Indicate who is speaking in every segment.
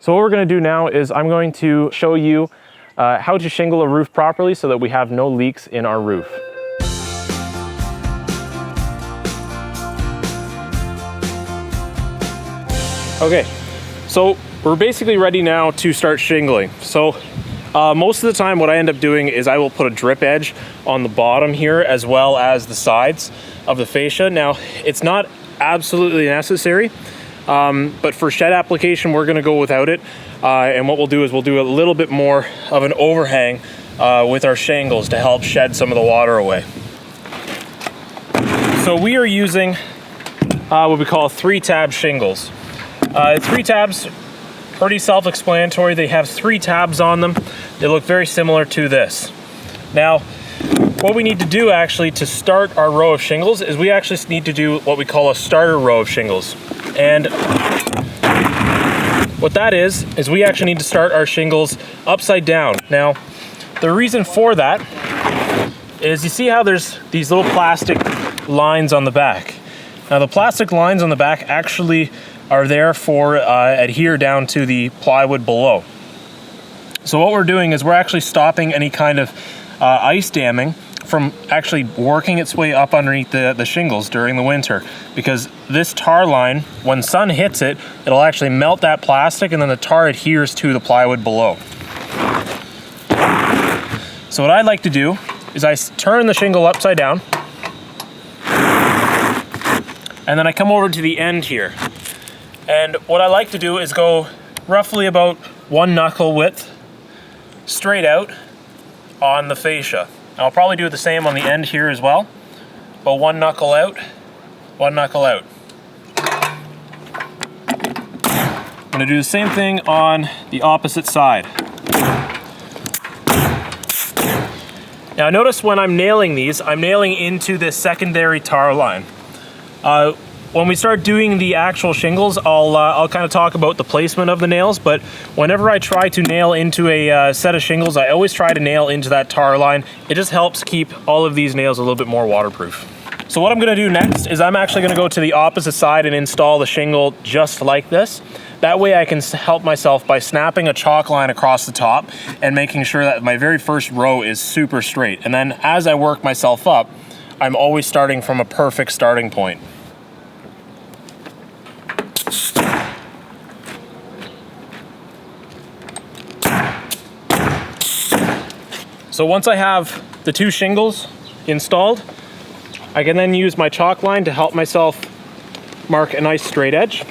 Speaker 1: So what we're going to do now is I'm going to show you how to shingle a roof properly so that we have no leaks in our roof. Okay, so we're basically ready now to start shingling. So most of the time what I end up doing is I will put a drip edge on the bottom here as well as the sides of the fascia. Now, it's not absolutely necessary, but for shed application, we're gonna go without it. And what we'll do is we'll do a little bit more of an overhang with our shingles to help shed some of the water away. So we are using what we call 3-tab shingles. 3 tabs, pretty self-explanatory. They have 3 tabs on them. They look very similar to this. Now, what we need to do actually to start our row of shingles is we actually need to do what we call a starter row of shingles. And what that is we actually need to start our shingles upside down. Now, the reason for that is you see how there's these little plastic lines on the back. Now, the plastic lines on the back actually are there for adhere down to the plywood below. So what we're doing is we're actually stopping any kind of ice damming from actually working its way up underneath the shingles during the winter, because this tar line, when sun hits it, it'll actually melt that plastic and then the tar adheres to the plywood below. So what I like to do is I turn the shingle upside down and then I come over to the end here. And what I like to do is go roughly about 1 knuckle width straight out on the fascia. I'll probably do the same on the end here as well, but 1 knuckle out, 1 knuckle out. I'm gonna do the same thing on the opposite side. Now notice when I'm nailing these, I'm nailing into this secondary tar line. When we start doing the actual shingles, I'll kind of talk about the placement of the nails, but whenever I try to nail into a set of shingles, I always try to nail into that tar line. It just helps keep all of these nails a little bit more waterproof. So what I'm gonna do next is I'm actually gonna go to the opposite side and install the shingle just like this. That way I can help myself by snapping a chalk line across the top and making sure that my very first row is super straight. And then as I work myself up, I'm always starting from a perfect starting point. So once I have the 2 shingles installed, I can then use my chalk line to help myself mark a nice straight edge.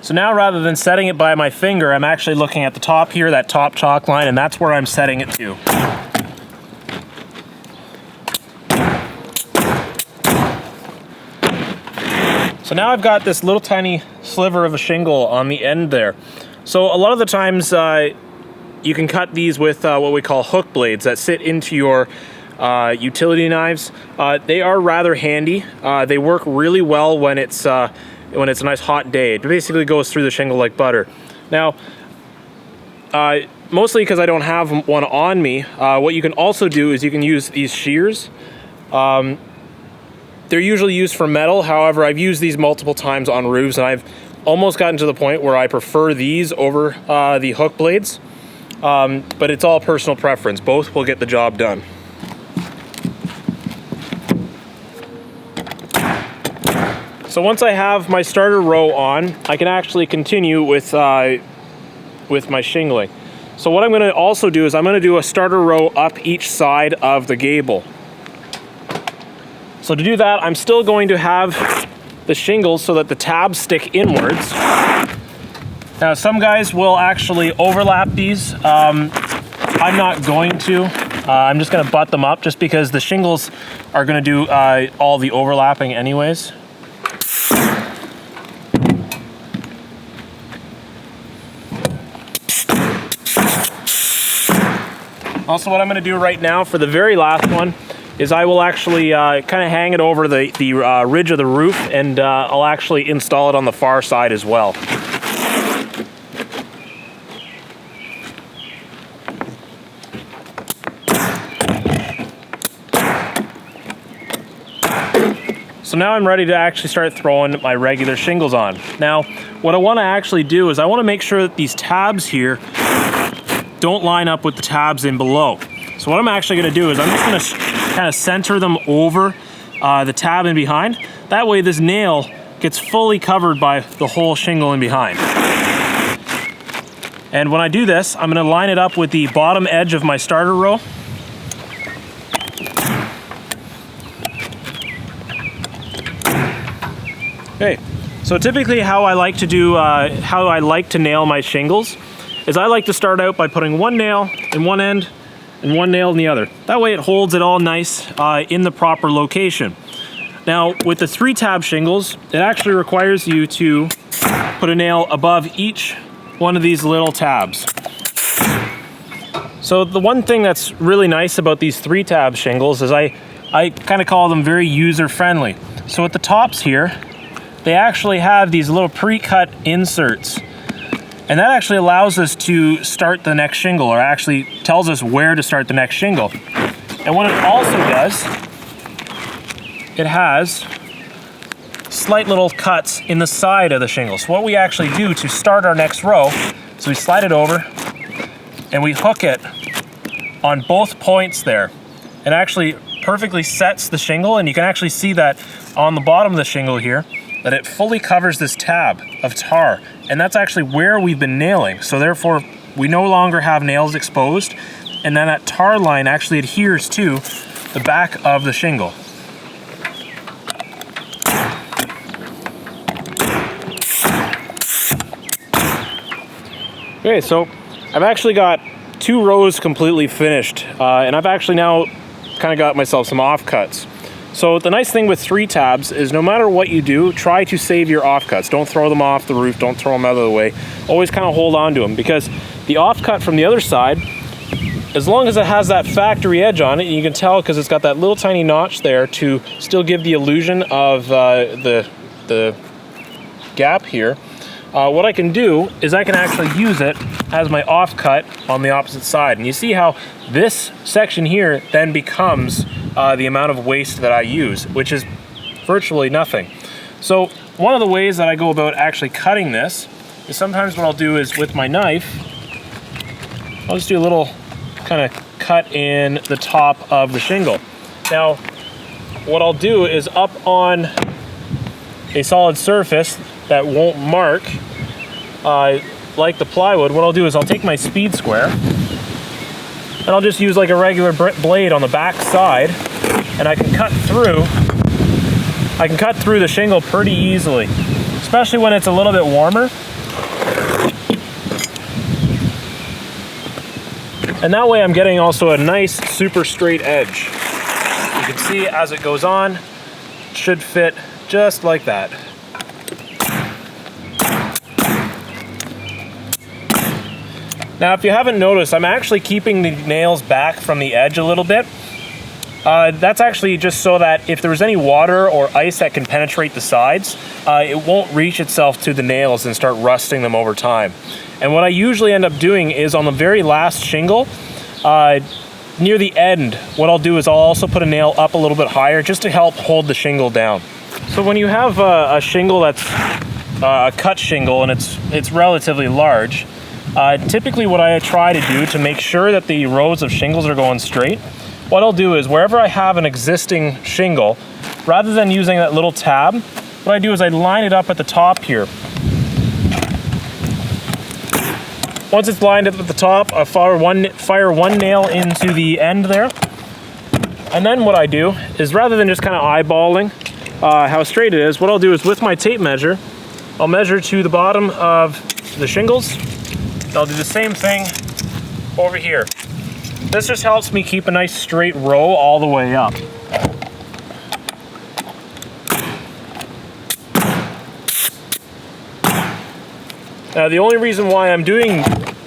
Speaker 1: So now rather than setting it by my finger, I'm actually looking at the top here, that top chalk line, and that's where I'm setting it to. So now I've got this little tiny sliver of a shingle on the end there. So a lot of the times you can cut these with what we call hook blades that sit into your utility knives. They are rather handy. They work really well when it's a nice hot day. It basically goes through the shingle like butter. Now, mostly because I don't have one on me, what you can also do is you can use these shears. They're usually used for metal. However, I've used these multiple times on roofs and I've almost gotten to the point where I prefer these over the hook blades. But it's all personal preference. Both will get the job done. So once I have my starter row on, I can actually continue with my shingling. So what I'm gonna also do is I'm gonna do a starter row up each side of the gable. So to do that, I'm still going to have the shingles so that the tabs stick inwards. Now, some guys will actually overlap these. I'm not going to. I'm just gonna butt them up just because the shingles are gonna do all the overlapping anyways. Also, what I'm gonna do right now for the very last one is I will actually kind of hang it over the ridge of the roof, and I'll actually install it on the far side as well. So now I'm ready to actually start throwing my regular shingles on. Now, what I want to actually do is I want to make sure that these tabs here don't line up with the tabs in below. So what I'm actually going to do is I'm just going to kind of center them over the tab in behind. That way this nail gets fully covered by the whole shingle in behind. And when I do this, I'm going to line it up with the bottom edge of my starter row. Okay, so typically how I like to nail my shingles is I like to start out by putting one nail in one end and one nail in the other. That way it holds it all nice in the proper location. Now with the 3-tab shingles, it actually requires you to put a nail above each one of these little tabs. So the one thing that's really nice about these 3-tab shingles is I kind of call them very user-friendly. So at the tops here, they actually have these little pre-cut inserts. And that actually allows us to start the next shingle, or actually tells us where to start the next shingle. And what it also does, it has slight little cuts in the side of the shingle. So what we actually do to start our next row, so we slide it over and we hook it on both points there. It actually perfectly sets the shingle, and you can actually see that on the bottom of the shingle here, that it fully covers this tab of tar. And that's actually where we've been nailing. So therefore, we no longer have nails exposed. And then that tar line actually adheres to the back of the shingle. Okay, so I've actually got 2 rows completely finished. And I've actually now kind of got myself some offcuts. So the nice thing with 3 tabs is no matter what you do, try to save your offcuts. Don't throw them off the roof, don't throw them out of the way. Always kind of hold on to them, because the offcut from the other side, as long as it has that factory edge on it, you can tell because it's got that little tiny notch there to still give the illusion of the gap here. What I can do is I can actually use it as my offcut on the opposite side. And you see how this section here then becomes the amount of waste that I use, which is virtually nothing. So one of the ways that I go about actually cutting this is sometimes what I'll do is with my knife, I'll just do a little kind of cut in the top of the shingle. Now, what I'll do is up on a solid surface that won't mark like the plywood, what I'll do is I'll take my speed square and I'll just use like a regular blade on the back side, and I can cut through the shingle pretty easily, especially when it's a little bit warmer. And that way I'm getting also a nice super straight edge. You can see as it goes on, it should fit just like that. Now, if you haven't noticed, I'm actually keeping the nails back from the edge a little bit. That's actually just so that if there's any water or ice that can penetrate the sides, it won't reach itself to the nails and start rusting them over time. And what I usually end up doing is on the very last shingle, near the end, what I'll do is I'll also put a nail up a little bit higher just to help hold the shingle down. So when you have a shingle that's a cut shingle and it's relatively large, typically what I try to do to make sure that the rows of shingles are going straight, what I'll do is wherever I have an existing shingle, rather than using that little tab, what I do is I line it up at the top here. Once it's lined up at the top, I fire one nail into the end there. And then what I do is, rather than just kind of eyeballing how straight it is, what I'll do is with my tape measure, I'll measure to the bottom of the shingles. I'll do the same thing over here. This just helps me keep a nice straight row all the way up. Now, the only reason why I'm doing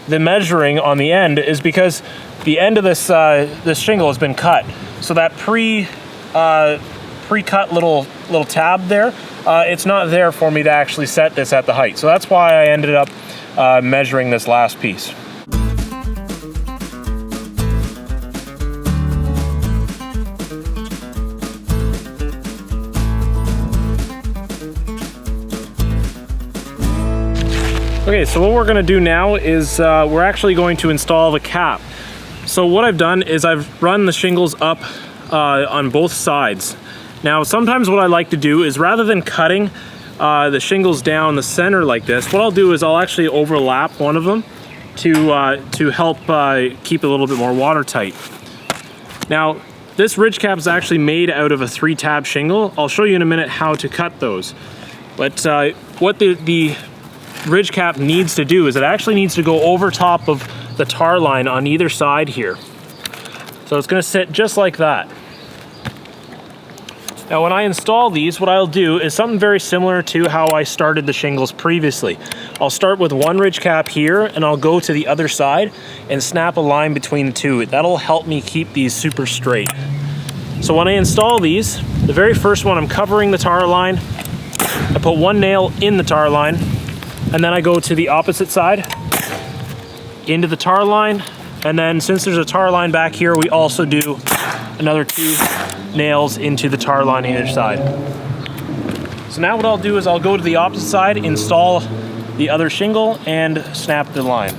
Speaker 1: the measuring on the end is because the end of this this shingle has been cut. So that pre-cut little tab there, it's not there for me to actually set this at the height. So that's why I ended up measuring this last piece. Okay, so what we're gonna do now is we're actually going to install the cap. So what I've done is I've run the shingles up on both sides. Now, sometimes what I like to do is rather than cutting the shingles down the center like this, what I'll do is I'll actually overlap one of them to help keep it a little bit more watertight. Now, this ridge cap is actually made out of a 3-tab shingle. I'll show you in a minute how to cut those. But what the ridge cap needs to do is it actually needs to go over top of the tar line on either side here. So it's gonna sit just like that. Now when I install these, what I'll do is something very similar to how I started the shingles previously. I'll start with one ridge cap here and I'll go to the other side and snap a line between the two. That'll help me keep these super straight. So when I install these, the very first one, I'm covering the tar line. I put one nail in the tar line and then I go to the opposite side into the tar line, and then since there's a tar line back here, we also do another 2 nails into the tar line on each side. So now what I'll do is I'll go to the opposite side, install the other shingle, and snap the line.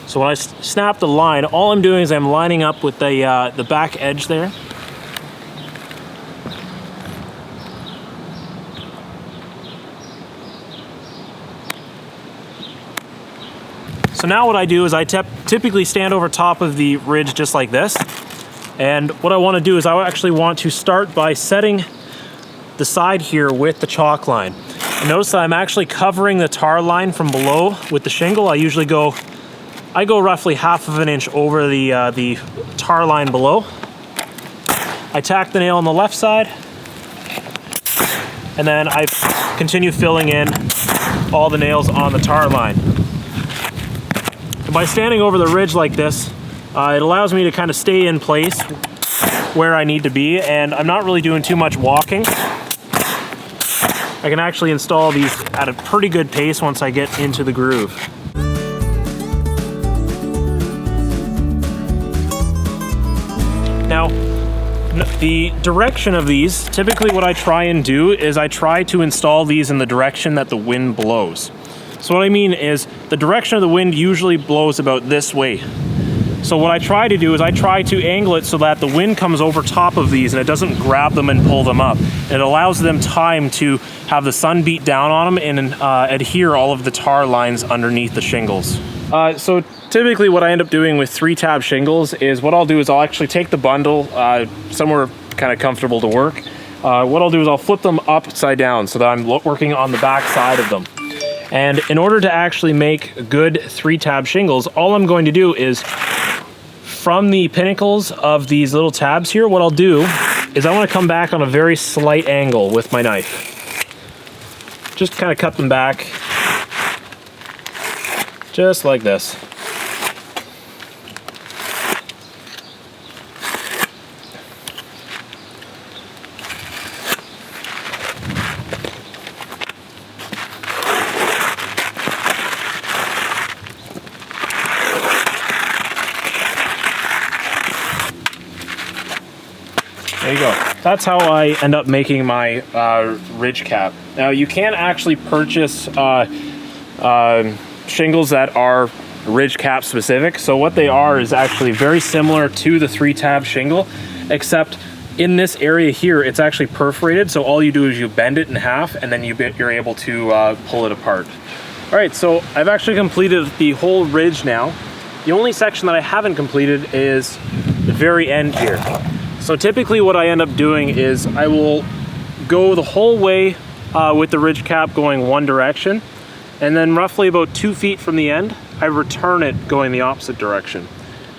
Speaker 1: So when I snap the line, all I'm doing is I'm lining up with the back edge there. So now what I do is I typically stand over top of the ridge just like this. And what I want to do is I actually want to start by setting the side here with the chalk line. And notice that I'm actually covering the tar line from below with the shingle. I go roughly 1/2 inch over the tar line below. I tack the nail on the left side, and then I continue filling in all the nails on the tar line. By standing over the ridge like this, it allows me to kind of stay in place where I need to be, and I'm not really doing too much walking. I can actually install these at a pretty good pace once I get into the groove. Now, the direction of these, typically what I try and do is I try to install these in the direction that the wind blows. So what I mean is the direction of the wind usually blows about this way. So what I try to do is I try to angle it so that the wind comes over top of these and it doesn't grab them and pull them up. It allows them time to have the sun beat down on them and adhere all of the tar lines underneath the shingles. So typically what I end up doing with 3-tab shingles is what I'll do is I'll actually take the bundle somewhere kind of comfortable to work. What I'll do is I'll flip them upside down so that I'm working on the back side of them. And in order to actually make good 3-tab shingles, all I'm going to do is from the pinnacles of these little tabs here, what I'll do is I want to come back on a very slight angle with my knife. Just kind of cut them back, just like this. There you go. That's how I end up making my ridge cap. Now you can actually purchase shingles that are ridge cap specific. So what they are is actually very similar to the 3-tab shingle, except in this area here, it's actually perforated. So all you do is you bend it in half and then you're able to pull it apart. All right, so I've actually completed the whole ridge now. The only section that I haven't completed is the very end here. So typically what I end up doing is I will go the whole way with the ridge cap going one direction, and then roughly about 2 feet from the end, I return it going the opposite direction.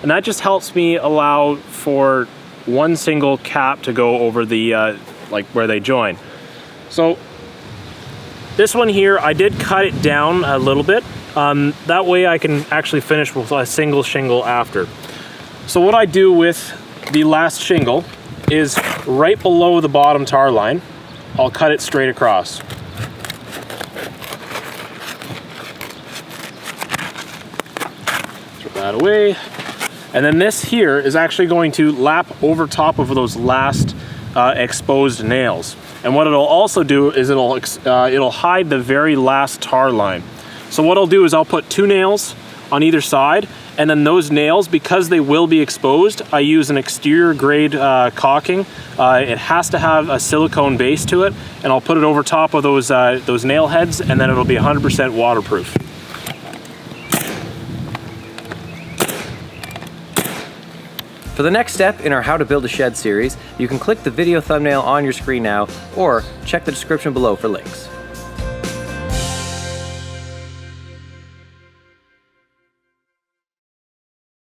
Speaker 1: And that just helps me allow for one single cap to go over the, like where they join. So this one here, I did cut it down a little bit. That way I can actually finish with a single shingle after. So what I do with the last shingle is right below the bottom tar line, I'll cut it straight across. Throw that away. And then this here is actually going to lap over top of those last exposed nails. And what it'll also do is it'll hide the very last tar line. So what I'll do is I'll put 2 nails on either side, and then those nails, because they will be exposed, I use an exterior grade caulking. It has to have a silicone base to it, and I'll put it over top of those nail heads, and then it'll be 100% waterproof.
Speaker 2: For the next step in our How to Build a Shed series, you can click the video thumbnail on your screen now, or check the description below for links.